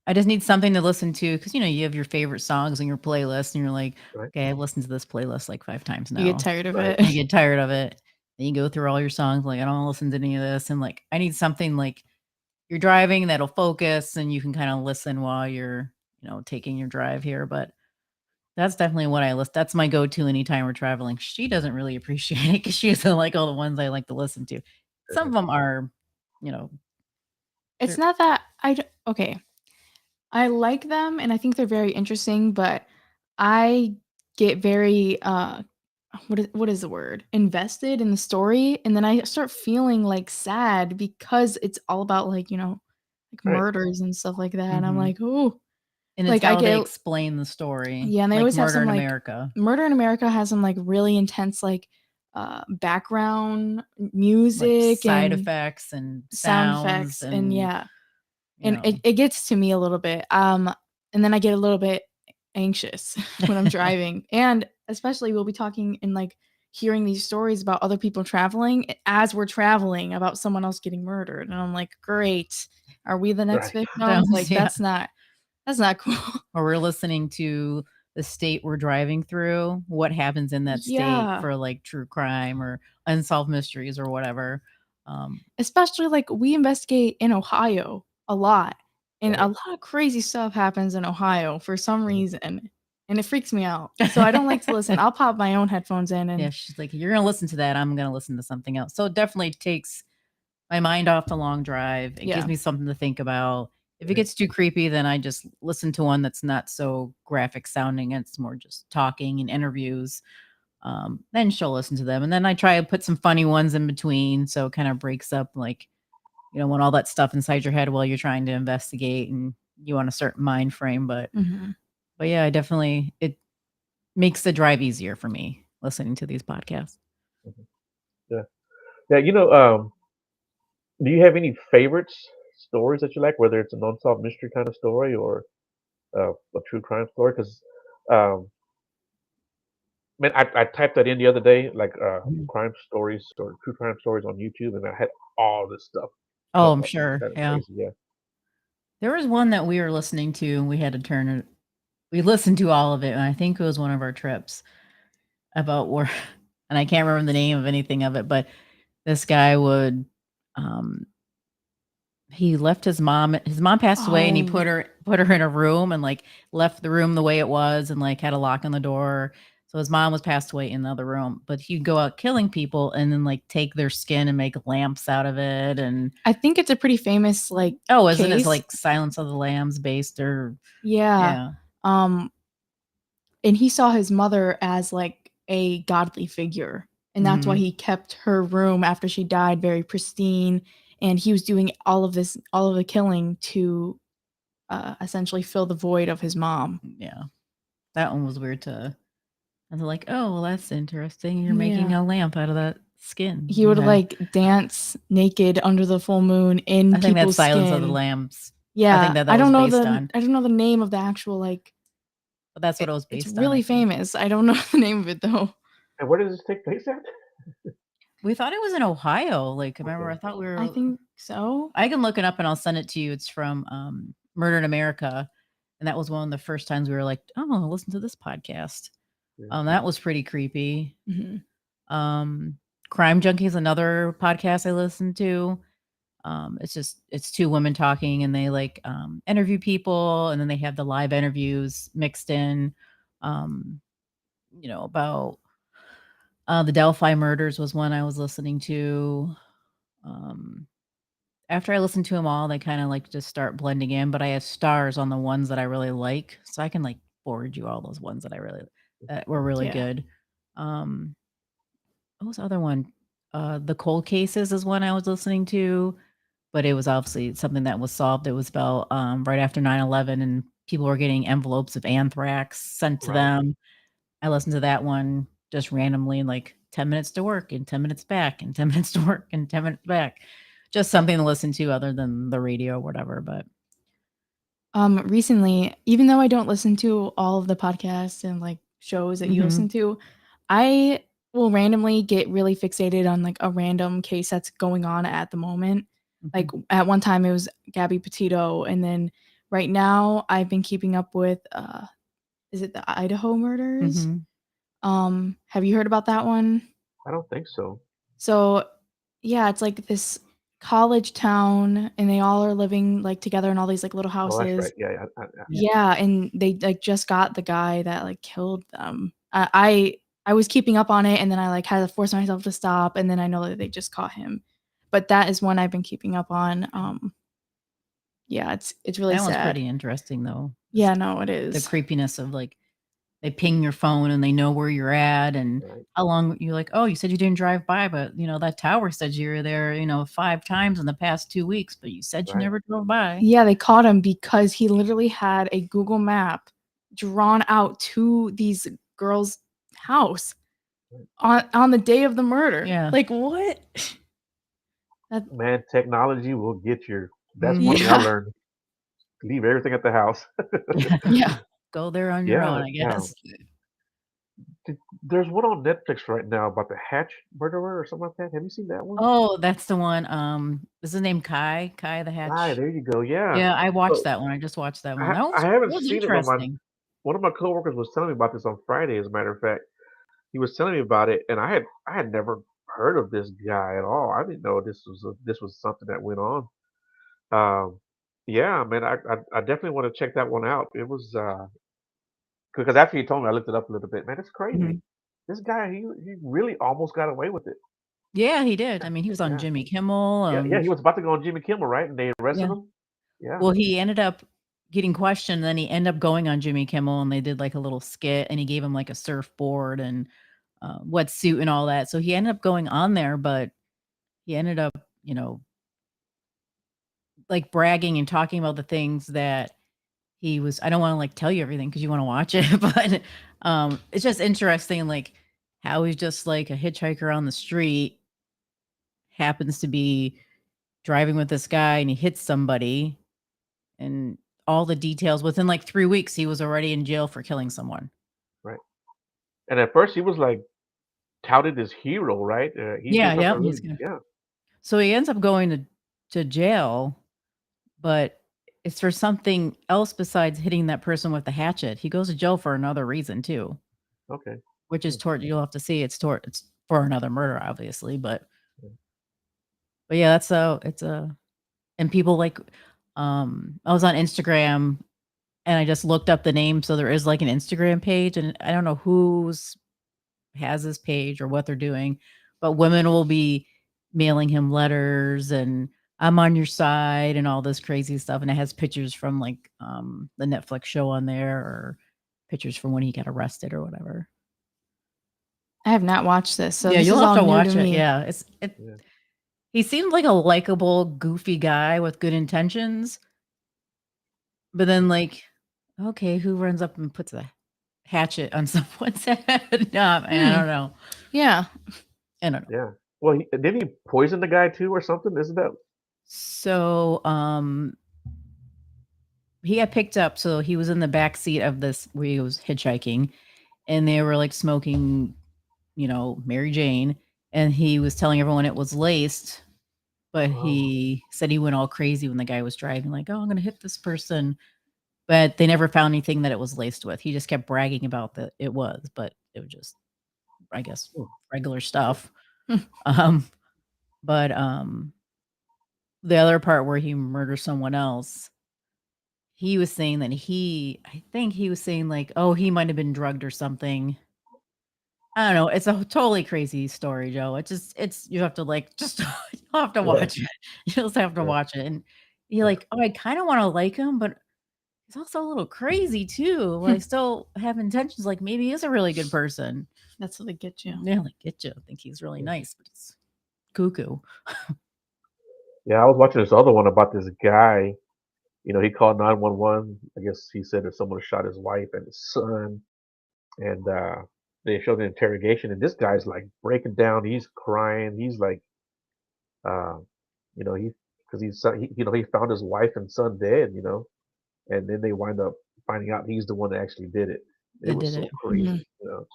I just need something to listen to because you have your favorite songs in your playlist, and you're like, Right, okay, I've listened to this playlist like 5 times You get now. tired of right, it. And you get tired of it. And you go through all your songs, like I don't want to listen to any of this. And like I need something like you're driving that'll focus and you can kind of listen while you're, taking your drive here. But that's definitely what I list. That's my go-to anytime we're traveling. She doesn't really appreciate it because she doesn't like all the ones I like to listen to. Some of them are, you know, It's they're not that okay. I like them and I think they're very interesting, but I get very what is the word? Invested in the story, and then I start feeling like sad because it's all about like right. murders and stuff like that. And I'm mhm. like, oh, And it's like I how they get explain the story, yeah, and they like always have Murder some in like America, Murder in America has some like really intense like background like music side and effects and sound sounds effects and and, yeah. you And it, know. it gets to me a little bit. And then I get a little bit anxious when I'm driving. And especially we'll be talking and like hearing these stories about other people traveling as we're traveling about someone else getting murdered. And I'm like, great. Are we the next Right. victims? Sounds Like yeah. that's not cool. Or we're listening to the state we're driving through, what happens in that state Yeah. for, like, true crime or unsolved mysteries or whatever. Um, Especially like we investigate in Ohio a lot. And a Right. lot of crazy stuff happens in Ohio for some Mhm. reason. And it freaks me out. So I don't like to listen. I'll pop my own headphones in yeah, and she's like, "You're gonna listen to that, I'm gonna listen to something else." So it definitely takes my mind off the long drive. It gives yeah. me something to think about. If it Right. gets too creepy, then I just listen to one that's not so graphic sounding, it's more just talking and interviews. Then she'll listen to them, and then I try to put some funny ones in between, so it kinda breaks up, like, when all that stuff inside your head while you're trying to investigate and you want a certain mind frame, Mhm. but yeah, I definitely it makes the drive easier for me listening to these podcasts. Yeah. Yeah. Do you have any favorites stories that you like, whether it's an unsolved mystery kind of story or a true crime story? Because, um, man, I typed that in the other day, like Mhm. crime stories or true crime stories on YouTube, and I had all this stuff Oh, come I'm up. It's sure. kind of Yeah. crazy. Yeah. There was one that we were listening to and we had to turn it. We listened to all of it, and I think it was one of our trips about where, and I can't remember the name of anything of it, but this guy would, um, he left his mom. His mom passed away, and he Oh, put her in a room and like left the room the way it was, and like had a lock on the door. So his mom was passed away in another room, but he'd go out killing people and then like take their skin and make lamps out of it. And I think it's a pretty famous like oh, isn't it case. like Silence of the Lambs based or Yeah. yeah? Um, and he saw his mother as like a godly figure, and that's why Hmm. he kept her room after she died very pristine, and he was doing all of the killing to essentially fill the void of his mom. Yeah, that one was weird to. I was like, oh, well, that's interesting. You're making Yeah. a lamp out of that skin. He would Okay. like dance naked under the full moon in I think that's people's Silence of the skin. Lambs. I think Yeah, that was based on, I don't know the name of the actual like but that's what it was it's based on, I really think. famous. I don't know the name of it though. And where does this take place at? We thought it was in Ohio. Like, remember, Okay. I thought we I were. think so. I can look it up and I'll send it to you. It's from Murder in America, and that was one of the first times we were like, oh, listen to this podcast. Yeah. That was pretty creepy. Mhm. Um, Crime Junkie is another podcast I listened to. It's two women talking and they like interview people and then they have the live interviews mixed in. Um, about the Delphi murders was one I was listening to. Um, After I listen to them all, they kind of like just start blending in, but I have stars on the ones that I really like, so I can like forward you all those ones that were really Yeah. good. Um, what was the other one? The Cold Cases is one I was listening to, but it was obviously something that was solved. It was about right after 9/11, and people were getting envelopes of anthrax sent to Right. them. I listened to that one just randomly, like 10 minutes to work and 10 minutes back and 10 minutes to work and 10 minutes back. Just something to listen to other than the radio or whatever. But Recently, even though I don't listen to all of the podcasts and like shows that you mhm, listen to, I will randomly get really fixated on like a random case that's going on at the moment. Like mhm, at one time it was Gabby Petito, and then right now I've been keeping up with is it the Idaho murders? mhm, Have you heard about that one? I don't think so. So, yeah, it's like this college town, and they all are living like together in all these like little Oh, that's right. houses. Yeah. Yeah. yeah. Yeah, and they, like, just got the guy that, like, killed them. I was keeping up on it, and then I, like, had to force myself to stop, and then I know that they just caught him. But that is one I've been keeping up on. Yeah, it's really That one's sad. pretty interesting, though. Yeah, no, it The is. creepiness of like they ping your phone and they know where you're at and Right. how long you're like, oh, you said you didn't drive by, but that tower said you were there, 5 times in the past 2 weeks, but you said you Right. never drove by. Yeah, they caught him because he literally had a Google map drawn out to these girls' house Right. on the day of the murder. Yeah. Like, what? That Man, technology will get you. That's one thing I Mhm. yeah, learned. Leave everything at the house. yeah. Go there on your Yeah. own, I Yeah. guess. There's one on Netflix right now about the Hatch murderer or something like that. Have you seen that one? Oh, that's the one. Is his name Kai? Kai the Ah, Hatch. there you go. Yeah. Yeah, I watched So that one. I just watched that one. That I was that haven't was seen it, but interesting. one of my coworkers was telling me about this on Friday. As a matter of fact, he was telling me about it, and I had never heard of this guy at all. I didn't know this was something that went on. Um, yeah, man, I definitely want to check that one out. It was because after you told me, I looked it up a little bit. Man, it's crazy. Mhm. This guy, he really almost got away with it. Yeah, he did. I mean, he was on Yeah, Jimmy Kimmel. yeah, yeah. He was about to go on Jimmy Kimmel, right? And they arrested Yeah. him. Yeah, Well, he ended up getting questioned, then he ended up going on Jimmy Kimmel, and they did, like, a little skit, and he gave him, like, a surfboard and, wetsuit and all that, so he ended up going on there, but he ended up, like, bragging and talking about the things that he was I don't wanna, like, tell you everything because you wanna watch it, but, it's just interesting, like, how he's just, like, a hitchhiker on the street, happens to be driving with this guy and he hits somebody, and all the details within like 3 weeks he was already in jail for killing someone. Right. And at first he was like touted as hero, right? He did Yeah, something yep, really, yeah. so he ends up going to jail, but it's for something else besides hitting that person with the hatchet. He goes to jail for another reason too, Okay. which is Hmm. toward you'll have to see it's for another murder, obviously, but Yeah. yeah, that's it's a and people like I was on Instagram and I just looked up the name, so there is like an Instagram page, and I don't know who's has this page or what they're doing, but women will be mailing him letters and I'm on your side and all this crazy stuff. And it has pictures from like the Netflix show on there or pictures from when he got arrested or whatever. I have not watched this, so Yeah, this you'll is have all to new to watch it. me. Yeah. Yeah. He seemed like a likable, goofy guy with good intentions. But then like, okay, who runs up and puts a hatchet on someone's head? No, man, I don't know. Yeah. I don't know. Yeah. Well, didn't he poison the guy too or something? Isn't that? So, he got picked up. So he was in the back seat of this where he was hitchhiking, and they were like smoking, Mary Jane, and he was telling everyone it was laced, but Oh, he said he went all crazy when the guy was driving, like, "Oh, I'm gonna hit this person," but they never found anything that it was laced with. He just kept bragging about that it was, but it was just, I guess, hmm, regular okay. stuff. Um, but the other part where he murders someone else, he was saying that I think he was saying like, oh, he might have been drugged or something. I don't know. It's a totally crazy story, Joe. You have to like just you have to Yeah. watch it. You just have to Yeah. watch it. And you're Yeah. like, oh, I kind of want to like him, but he's also a little crazy too. But I still have intentions, like maybe he is a really good person. That's what they get you. Yeah, like get you. I think he's really Yeah. nice, but it's cuckoo. Yeah, I was watching this other one about this guy. He called 911. I guess he said that someone shot his wife and his son, and they showed the interrogation. And this guy's like breaking down. He's crying. He's like, uh, he because he found his wife and son dead. And then they wind up finding out he's the one that actually did it. It They was did so it. crazy. Mhm.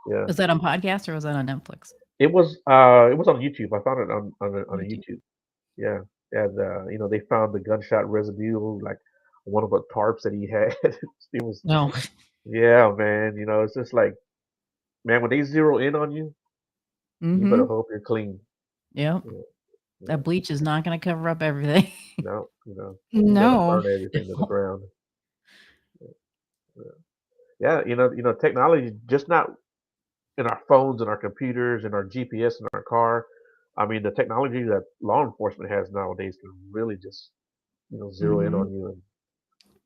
Yeah. Was that on podcast or was that on Netflix? It was on YouTube. I found it on a YouTube. YouTube. Yeah. And they found the gunshot residue like one of the tarps that he had. It was No. Yeah, man. It's just like, man, when they zero in on you, you better Mm-hmm. hope you're clean. Yep. Yeah, yeah. That bleach is not going to cover up everything. No, you gotta No. burn everything to the ground. Yeah, yeah. Technology just not in our phones and our computers and our GPS in our car. I mean, the technology that law enforcement has nowadays can really just zero in Mhm. on you,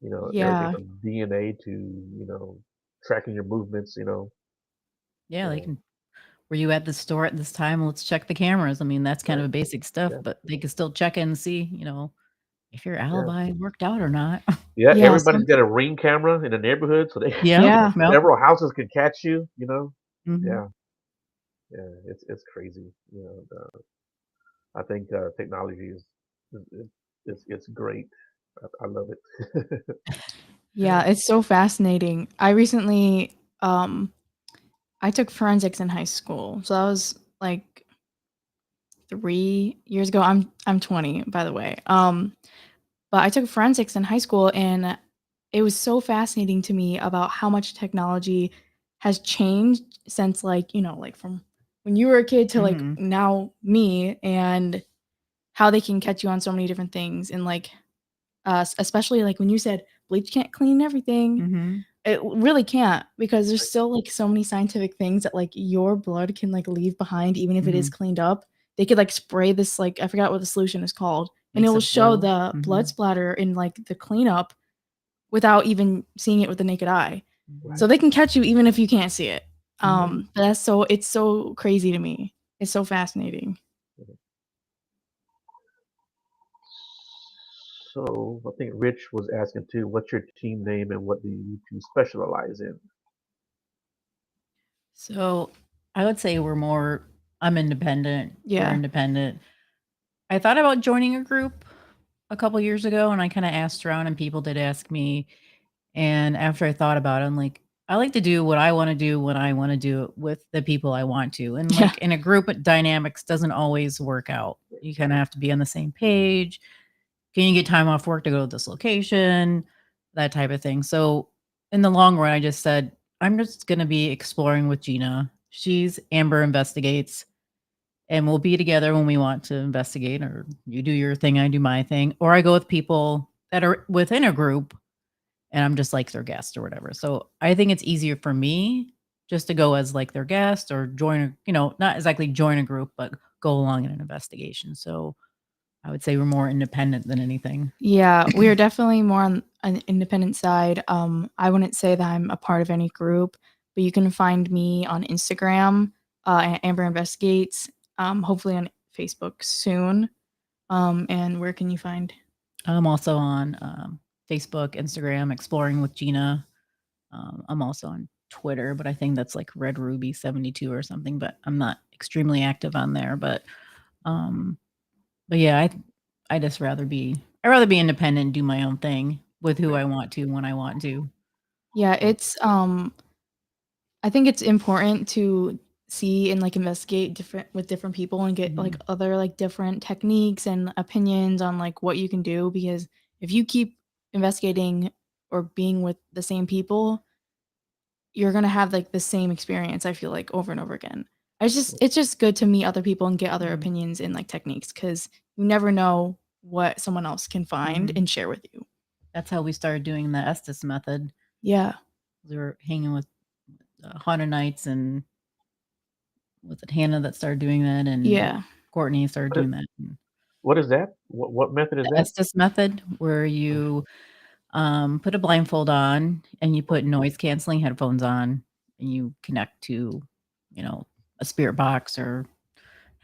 and everything Yeah. from DNA to tracking your movements. Yeah, they Uh, can. Were you at the store at this time? Let's check the cameras. I mean, that's kind right. of a basic stuff, Yeah. but they can still check in and see, if your Yeah. alibi worked out or not. Yeah. Yeah. Everybody's got a ring camera in the neighborhood, so they Yeah. Yeah. Yep. several houses can catch you. Mhm. Yeah. Yeah. It's crazy. I think technology it's great. I love it. Yeah, it's so fascinating. I recently I took forensics in high school. So that was like 3 years ago. I'm 20, by the way. But I took forensics in high school, and it was so fascinating to me about how much technology has changed since, like, like from when you were a kid to like Mhm. now me, and how they can catch you on so many different things. And like especially like when you said bleach can't clean everything. Mhm. It really can't, because there's still like so many scientific things that like your blood can like leave behind even if it is Mhm. cleaned up. They could like spray this, like, I forgot what the solution is called, and it Makes will it show blue. the blood Mhm. splatter in like the cleanup without even seeing it with the naked eye. Mhm. So Right. they can catch you even if you can't see it. Mhm. It's so crazy to me. It's so fascinating. Mhm. So I think Rich was asking too, what's your team name and what do you two specialize in? So, I would say I'm independent. We're Yeah. independent. I thought about joining a group a couple years ago, and I kind of asked around, and people did ask me. And after I thought about it, I'm like, I like to do what I want to do when I want to do it with the people I want to. And Yeah. like in a group, dynamics doesn't always work out. You kind of have to be on the same page. Can you get time off work to go to this location? That type of thing. So in the long run, I just said, I'm just going to be exploring with Gina. She's Amber Investigates, and we'll be together when we want to investigate, or you do your thing, I do my thing, or I go with people that are within a group and I'm just like their guest or whatever. So I think it's easier for me just to go as like their guest or join, not exactly join a group, but go along in an investigation. So I would say we're more independent than anything. Yeah, we are definitely more on an independent side. I wouldn't say that I'm a part of any group, but you can find me on Instagram, at Amber Investigates, hopefully on Facebook soon. And where can you find? I'm also on Facebook, Instagram, Exploring with Gina. I'm also on Twitter, but I think that's like Red Ruby 72 or something, but I'm not extremely active on there. Um, but yeah, I just I'd rather be independent and do my own thing with who I want to when I want to. Yeah, it's I think it's important to see and like investigate different people and get like other like different techniques and opinions on like what you can do, because if you keep investigating or being with the same people, you're going to have like the same experience, I feel like, over and over again. It's just good to meet other people and get other opinions and like techniques, cuz you never know what someone else can find and share with you. That's how we started doing the Estes method. Yeah. We were hanging with Haunted Nights, and was it Hannah that started doing that, and Yeah. Courtney started What is, doing that. what is that? What method is The that? Estes method, where you put a blindfold on and you put noise canceling headphones on, and you connect to, a spirit box or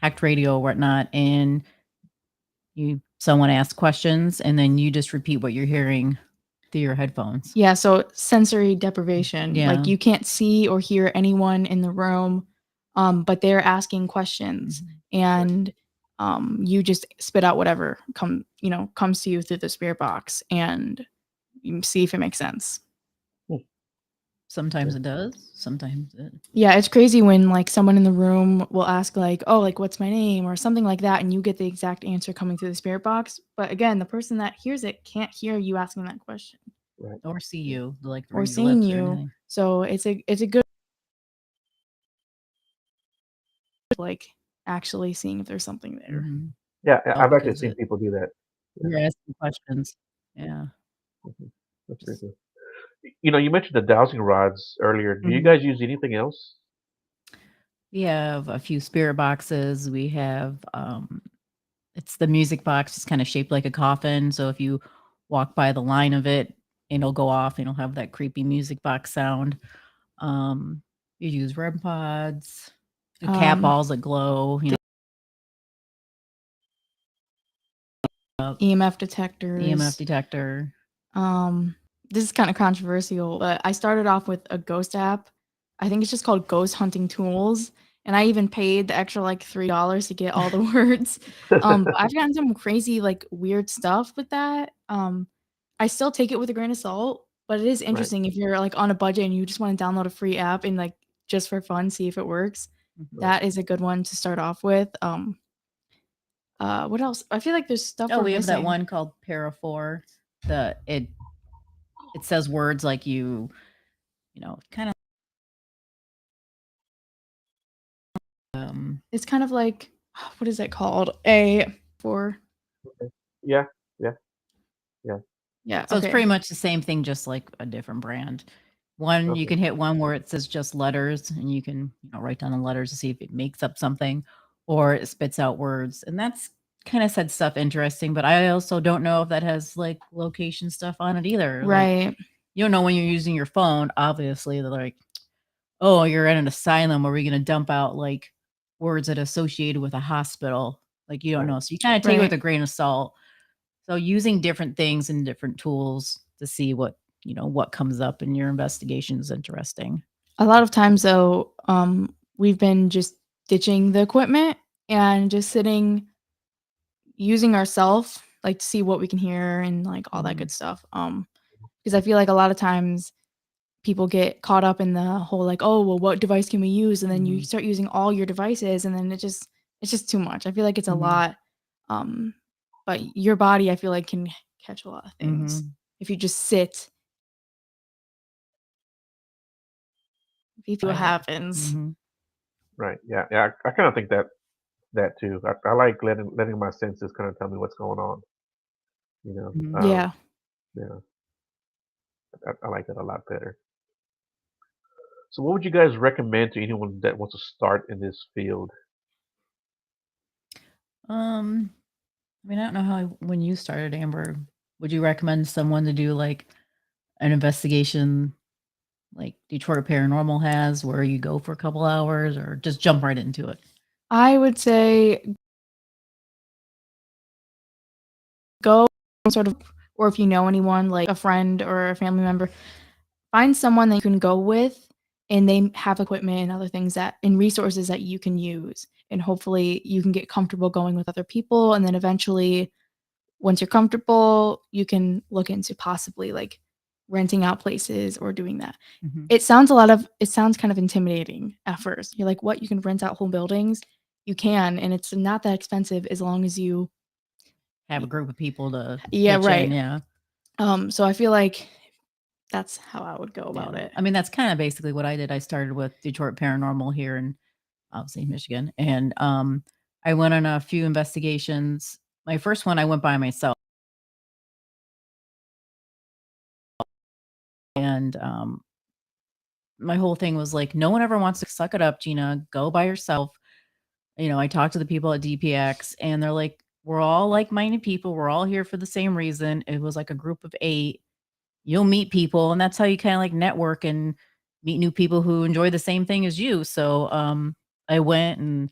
hacked radio or whatnot, and someone asks questions, and then you just repeat what you're hearing through your headphones. Yeah, so sensory deprivation. Yeah. Like you can't see or hear anyone in the room, but they're asking questions, and you just spit out whatever comes to you through the spirit box, and you see if it makes sense. Sometimes it does. Sometimes it. Yeah, it's crazy when like someone in the room will ask like, "Oh, like what's my name?" or something like that, and you get the exact answer coming through the spirit box. But again, the person that hears it can't hear you asking that question. Right. Or see you, like Or read your seeing lips or you. anything. So it's a good like actually seeing if there's something there. Yeah, I've actually Because seen people do that. you're asking questions. Yeah. That's pretty cool. You mentioned the dowsing rods earlier. Do you guys use anything else? We have a few spirit boxes. We have it's the music box. It's kind of shaped like a coffin. So if you walk by the line of it, it'll go off. It'll have that creepy music box sound. You use REM pods, the cat balls that glow. EMF detectors. EMF detector. This is kind of controversial, but I started off with a ghost app. I think it's just called Ghost Hunting Tools, and I even paid the extra like $3 to get all the words. But I've gotten some crazy like weird stuff with that. I still take it with a grain of salt, but it is interesting if you're like on a budget and you just want to download a free app and like just for fun see if it works. That is a good one to start off with. What else? I feel like there's stuff we're We have that missing. one called Para4. It says words like kind of It's kind of like what is it called? A for Yeah, yeah, yeah. yeah. So Okay. it's pretty much the same thing, just like a different brand. One, you can hit one where it says just letters, and you can write down the letters to see if it makes up something, or it spits out words, and that's kind of said stuff interesting. But I also don't know if that has like location stuff on it either. Like, Right. you don't know when you're using your phone. Obviously, they're like, oh, you're at an asylum. Are we going to dump out like words that are associated with a hospital? Like, you don't know. So you kind of take it with a grain of salt. So using different things and different tools to see what comes up in your investigation is interesting. A lot of times though, we've been just ditching the equipment and just sitting using ourselves, like to see what we can hear and like all that good stuff. Because I feel like a lot of times people get caught up in the whole like, oh, well, what device can we use? And then you start using all your devices, and then it's just too much. I feel like it's a lot. But your body, I feel like, can catch a lot of things if you just sit. If you see what happens. Right. Yeah. Yeah. I kind of think that too. I like letting my senses kind of tell me what's going on. You know. Yeah. Yeah. I like that a lot better. So, what would you guys recommend to anyone that wants to start in this field? I mean, I don't know how when you started, Amber, would you recommend someone to do like an investigation like Detroit Paranormal has, where you go for a couple hours, or just jump right into it? I would say go sort of, or if you know anyone, like a friend or a family member, find someone that you can go with and they have equipment and other things that and resources that you can use. And hopefully you can get comfortable going with other people. And then eventually, once you're comfortable, you can look into possibly like renting out places or doing that. It sounds kind of intimidating at first. You're like, what? You can rent out whole buildings? You can, and it's not that expensive as long as you have a group of people to yeah, pitch right. in, yeah. So I feel like that's how I would go about it. I mean, that's kind of basically what I did. I started with Detroit Paranormal here in obviously Michigan, and I went on a few investigations. My first one, I went by myself, and my whole thing was like, no one ever wants to suck it up, Gina. Go by yourself. You know, I talked to the people at DPX, and they're like, we're all like-minded people. We're all here for the same reason. It was like a group of 8. You'll meet people, and that's how you kind of like network and meet new people who enjoy the same thing as you. So I went and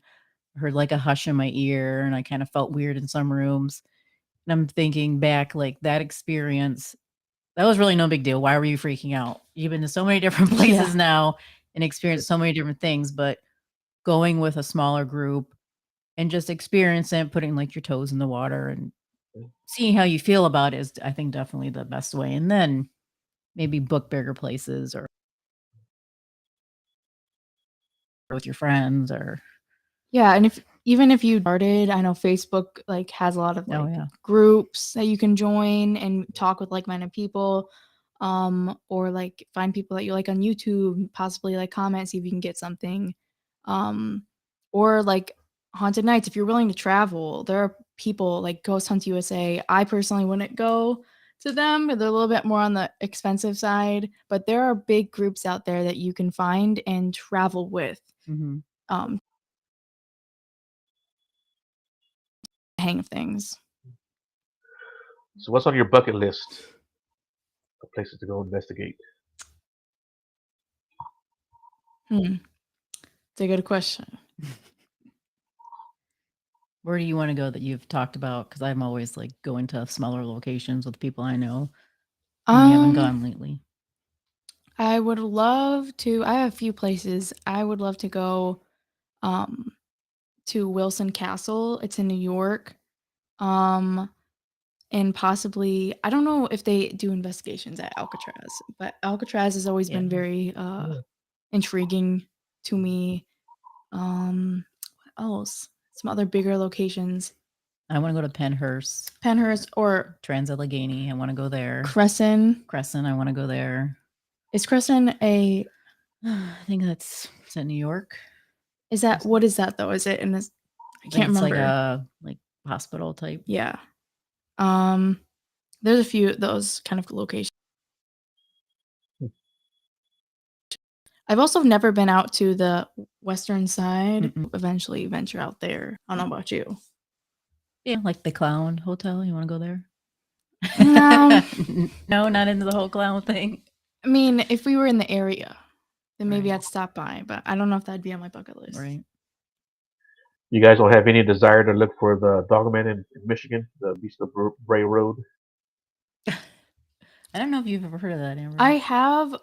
heard like a hush in my ear, and I kind of felt weird in some rooms. And I'm thinking back, like that experience, that was really no big deal. Why were you freaking out? You've been to so many different places now and experienced so many different things, but going with a smaller group and just experiencing, putting like your toes in the water and seeing how you feel about it is, I think, definitely the best way. And then maybe book bigger places or with your friends or Yeah, and even if you started, I know Facebook like has a lot of like groups that you can join and talk with like-minded people, or like find people that you like on YouTube, possibly like comment, see if you can get something, or like haunted nights. If you're willing to travel, there are people like Ghost Hunt USA. I personally wouldn't go to them; they're a little bit more on the expensive side, but there are big groups out there that you can find and travel with. Hang of things. So, what's on your bucket list of places to go investigate? It's a good question. Where do you want to go that you've talked about? Because I'm always like going to smaller locations with people I know. And you haven't gone lately. I would love to. I have a few places. I would love to go to Wilson Castle. It's in New York. And possibly, I don't know if they do investigations at Alcatraz, but Alcatraz has always been very intriguing to me. What else? Some other bigger locations. I want to go to Penhurst. Or Trans-Allegheny. I want to go there. Crescent. I want to go there. Is Crescent a? I think is that New York? Is that what is that though? Is it in this? I can't remember. It's like a like hospital type. Yeah. There's a few of those kind of locations. I've also never been out to the western side. Eventually venture out there. I don't know about you. Yeah, like the Clown Hotel. You want to go there? No. No, not into the whole clown thing. I mean, if we were in the area, then maybe I'd stop by, but I don't know if that'd be on my bucket list. Right. You guys don't have any desire to look for the Dogman in Michigan, the Beast of Bray Road? I don't know if you've ever heard of that, Amber. I have.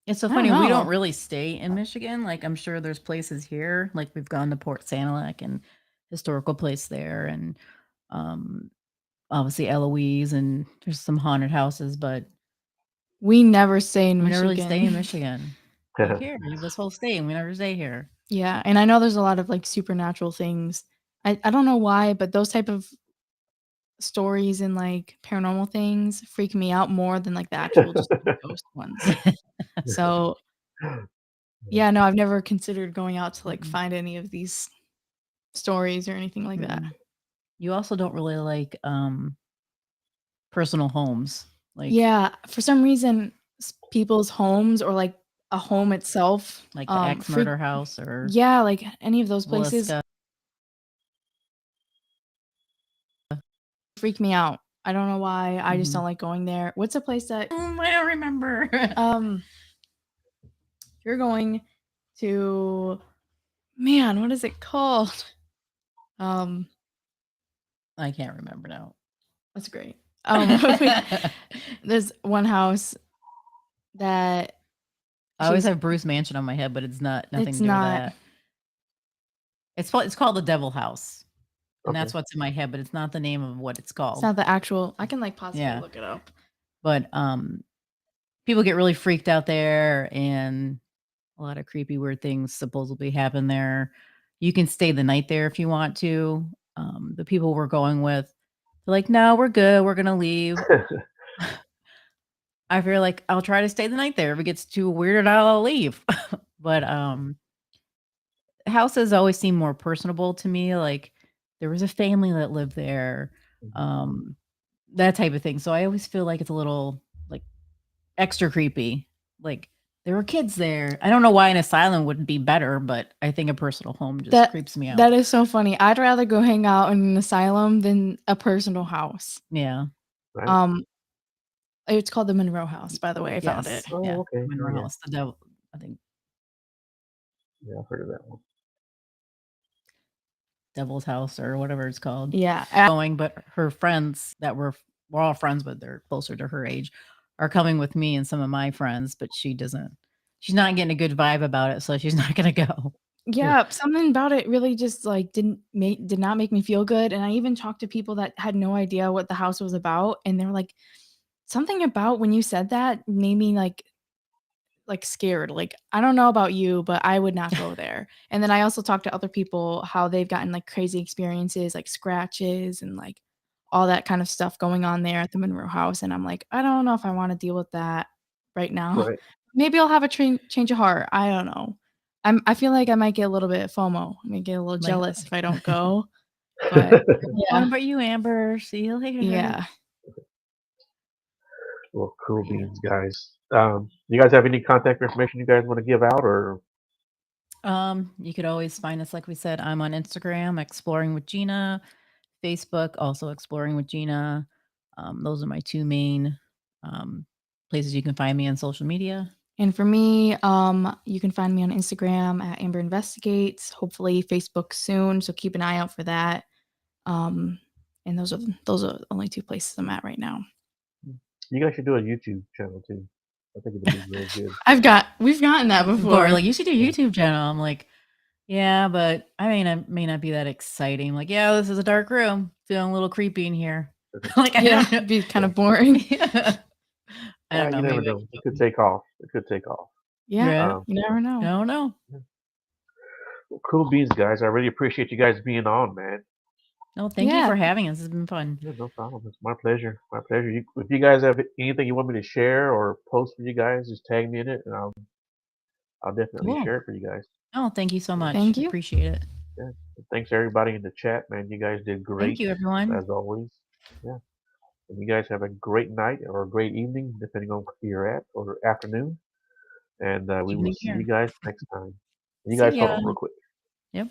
It's so I don't funny. We don't know. really stay in Michigan. Like I'm sure there's places here. Like we've gone to Port Sanilac and historical place there, and um, obviously Eloise, and there's some haunted houses, but We never stay in we never really stay in Michigan. Michigan. Like here, you have this whole state, and we never stay here. Yeah, and I know there's a lot of like supernatural things. I don't know why, but those type of stories and like paranormal things freak me out more than like the actual just ghost ones. So yeah, no, I've never considered going out to like Mm-mm. find any of these stories or anything like that. Mm-mm. You also don't really like personal homes. Like Yeah, for some reason, people's homes or like a home itself, the Axe freak. Murder House or Yeah, like any of those places Villisca. freak me out. I don't know why. I just Mhm. don't like going there. What's a place that I don't remember. you're going to, man, what is it called? I can't remember now. That's great. There's one house that I always have Bruce Mansion on my head, but it's not nothing it's to do with not. that. It's called the Devil House. And Okay. that's what's in my head, but it's not the name of what it's called. It's not the actual. I can like possibly Yeah. look it up. But people get really freaked out there, and a lot of creepy, weird things supposedly happen there. You can stay the night there if you want to. The people we're going with, they're like, no, we're good. We're going to leave. I feel like I'll try to stay the night there. If it gets too weirded out, I'll leave. But houses always seem more personable to me. Like there was a family that lived there, that type of thing. So I always feel like it's a little like extra creepy. Like there were kids there. I don't know why an asylum wouldn't be better, but I think a personal home just creeps me out. That is so funny. I'd rather go hang out in an asylum than a personal house. Yeah. Right. It's called the Monroe House, by the way. I found it. Oh, Yeah. okay. Monroe Yeah. House. The devil, I think. Yeah, I've heard of that one. Devil's House or whatever it's called. Yeah. Going, but her friends that we're all friends with, they're closer to her age, are coming with me and some of my friends, but she's not getting a good vibe about it, so she's not gonna go. Yeah, something about it really just like did not make me feel good. And I even talked to people that had no idea what the house was about, and they were like, something about when you said that made me like scared. Like, I don't know about you, but I would not go there. And then I also talked to other people how they've gotten like crazy experiences, like scratches and like all that kind of stuff going on there at the Monroe House. And I'm like, I don't know if I want to deal with that right now. Right. Maybe I'll have a change of heart. I don't know. I feel like I might get a little bit FOMO. I might get a little jealous if I don't go. But What about you, Amber? See you later. yeah. Well, cool beans, guys. You guys have any contact information you guys want to give out, or? You could always find us, like we said. I'm on Instagram, Exploring with Gina. Facebook, also Exploring with Gina. Those are my two main places you can find me on social media. And for me, you can find me on Instagram at Amber Investigates. Hopefully, Facebook soon. So keep an eye out for that. And those are the only two places I'm at right now. You guys should do a YouTube channel too. I think it'd be real good. We've gotten that before. Like, you should do a YouTube channel. I'm like, yeah, but I may not be that exciting. Like, yeah, this is a dark room. Feeling a little creepy in here. Like, yeah, it'd be kind of boring. I don't know. You never know. It could take off. Yeah, you never know. I don't know. Well, cool beans, guys. I really appreciate you guys being on, man. No, thank you for having us. It's been fun. Yeah, no problem. It's my pleasure. My pleasure. If you guys have anything you want me to share or post for you guys, just tag me in it, and I'll definitely share it for you guys. Oh, thank you so much. Thank you. Appreciate it. Yeah. Thanks everybody in the chat, man. You guys did great. Thank you, everyone. As always. Yeah. And you guys have a great night or a great evening, depending on where you're at, or afternoon. And we will see you guys next time. You guys hold on real quick. Yep.